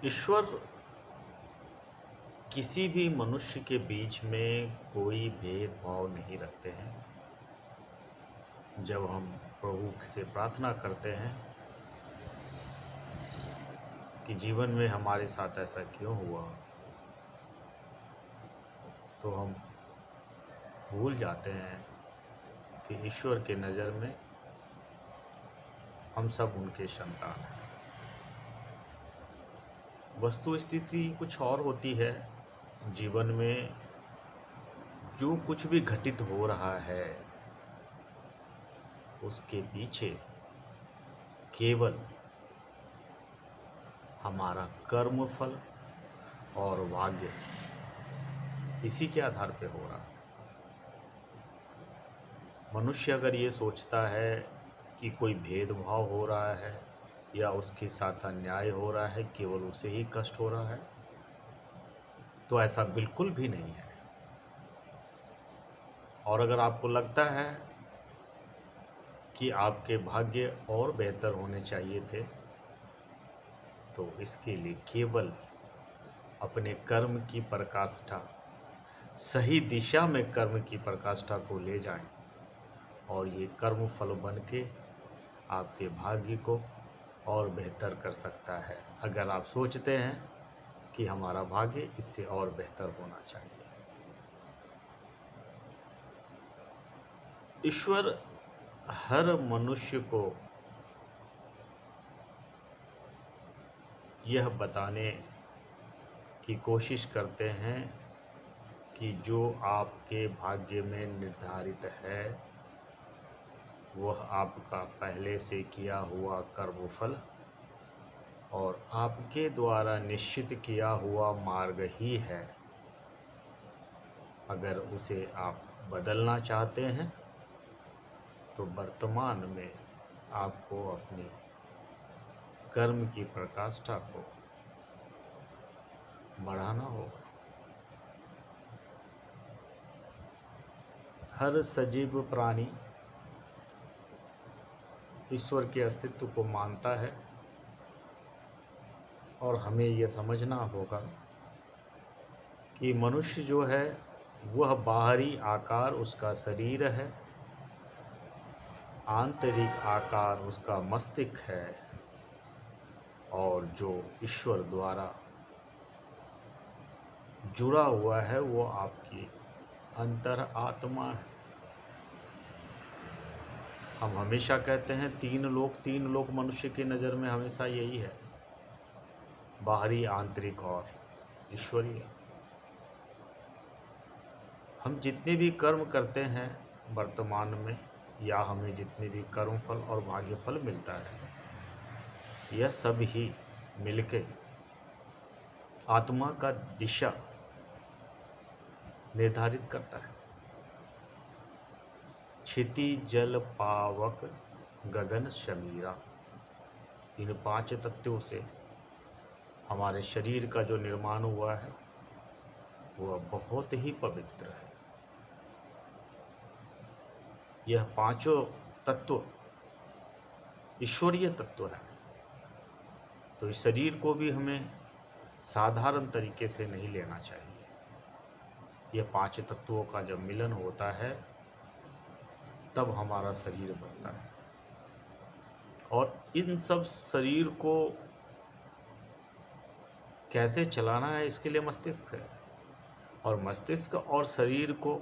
ईश्वर किसी भी मनुष्य के बीच में कोई भेदभाव नहीं रखते हैं। जब हम प्रभु से प्रार्थना करते हैं कि जीवन में हमारे साथ ऐसा क्यों हुआ, तो हम भूल जाते हैं कि ईश्वर के नज़र में हम सब उनके संतान हैं। वस्तु स्थिति कुछ और होती है। जीवन में जो कुछ भी घटित हो रहा है उसके पीछे केवल हमारा कर्म फल और भाग्य इसी के आधार पे हो रहा है। मनुष्य अगर ये सोचता है कि कोई भेदभाव हो रहा है या उसके साथ अन्याय हो रहा है, केवल उसे ही कष्ट हो रहा है, तो ऐसा बिल्कुल भी नहीं है। और अगर आपको लगता है कि आपके भाग्य और बेहतर होने चाहिए थे, तो इसके लिए केवल अपने कर्म की पराकाष्ठा, सही दिशा में कर्म की पराकाष्ठा को ले जाएं और ये कर्म फल बन के आपके भाग्य को और बेहतर कर सकता है। अगर आप सोचते हैं कि हमारा भाग्य इससे और बेहतर होना चाहिए। ईश्वर हर मनुष्य को यह बताने की कोशिश करते हैं कि जो आपके भाग्य में निर्धारित है वह आपका पहले से किया हुआ कर्मफल और आपके द्वारा निश्चित किया हुआ मार्ग ही है। अगर उसे आप बदलना चाहते हैं तो वर्तमान में आपको अपनी कर्म की पराकाष्ठा को बढ़ाना होगा। हर सजीव प्राणी ईश्वर के अस्तित्व को मानता है और हमें यह समझना होगा कि मनुष्य जो है वह बाहरी आकार उसका शरीर है, आंतरिक आकार उसका मस्तिष्क है और जो ईश्वर द्वारा जुड़ा हुआ है वो आपकी अंतर आत्मा है। हम हमेशा कहते हैं तीन लोक मनुष्य की नज़र में हमेशा यही है, बाहरी, आंतरिक और ईश्वरीय। हम जितने भी कर्म करते हैं वर्तमान में, या हमें जितने भी कर्म फल और भाग्य फल मिलता है, यह सब ही मिलके आत्मा का दिशा निर्धारित करता है। क्षिति जल पावक गगन शमीरा, इन 5 तत्वों से हमारे शरीर का जो निर्माण हुआ है वह बहुत ही पवित्र है। यह 5 तत्व ईश्वरीय तत्व है। तो इस शरीर को भी हमें साधारण तरीके से नहीं लेना चाहिए। यह 5 तत्वों का जब मिलन होता है तब हमारा शरीर बनता है। और इन सब शरीर को कैसे चलाना है इसके लिए मस्तिष्क है, और मस्तिष्क और शरीर को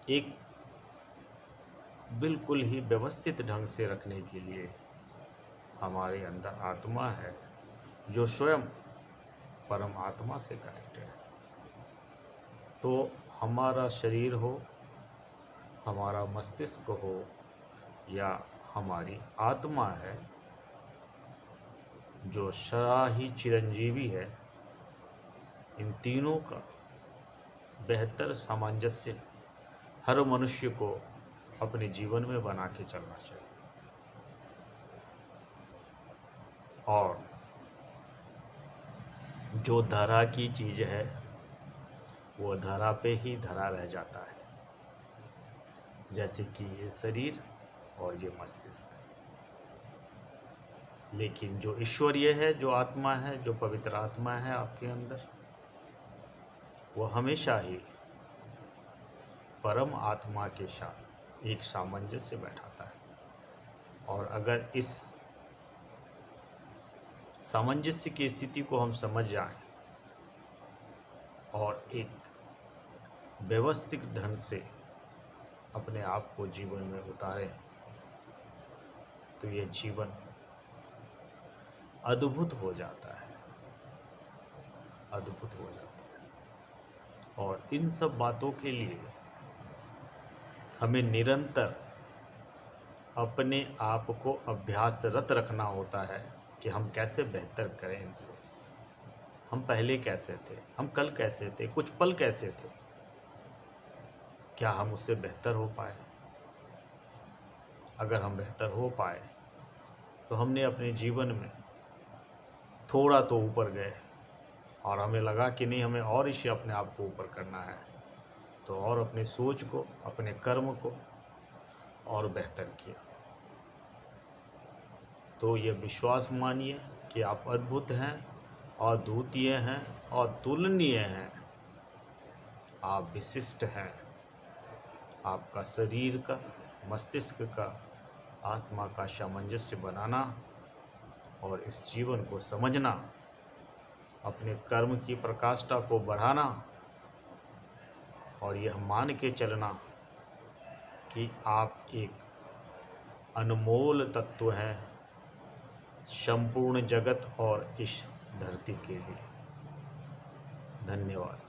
एक बिल्कुल ही व्यवस्थित ढंग से रखने के लिए हमारे अंदर आत्मा है जो स्वयं परम आत्मा से कनेक्टेड है। तो हमारा शरीर हो, हमारा मस्तिष्क हो या हमारी आत्मा है जो सराही चिरंजीवी है, इन तीनों का बेहतर सामंजस्य हर मनुष्य को अपने जीवन में बना के चलना चाहिए। और जो धरा की चीज़ है वो धरा पे ही धरा रह जाता है, जैसे कि ये शरीर और ये मस्तिष्क। लेकिन जो ईश्वरीय है, जो आत्मा है, जो पवित्र आत्मा है आपके अंदर, वो हमेशा ही परम आत्मा के साथ एक सामंजस्य बैठाता है। और अगर इस सामंजस्य की स्थिति को हम समझ जाएं और एक व्यवस्थित ढंग से अपने आप को जीवन में उतारें, तो यह जीवन अद्भुत हो जाता है, अद्भुत हो जाता है। और इन सब बातों के लिए हमें निरंतर अपने आप को अभ्यासरत रखना होता है कि हम कैसे बेहतर करें इनसे। हम पहले कैसे थे, हम कल कैसे थे, कुछ पल कैसे थे, क्या हम उससे बेहतर हो पाए? अगर हम बेहतर हो पाए तो हमने अपने जीवन में थोड़ा तो ऊपर गए, और हमें लगा कि नहीं, हमें और इसे अपने आप को ऊपर करना है, तो और अपने सोच को, अपने कर्म को और बेहतर किया। तो ये विश्वास मानिए कि आप अद्भुत हैं, अद्वितीय हैं और तुलनीय हैं। आप विशिष्ट हैं। आपका शरीर का, मस्तिष्क का, आत्मा का सामंजस्य बनाना और इस जीवन को समझना, अपने कर्म की प्रकाष्ठा को बढ़ाना और यह मान के चलना कि आप एक अनमोल तत्व हैं संपूर्ण जगत और इस धरती के लिए। धन्यवाद।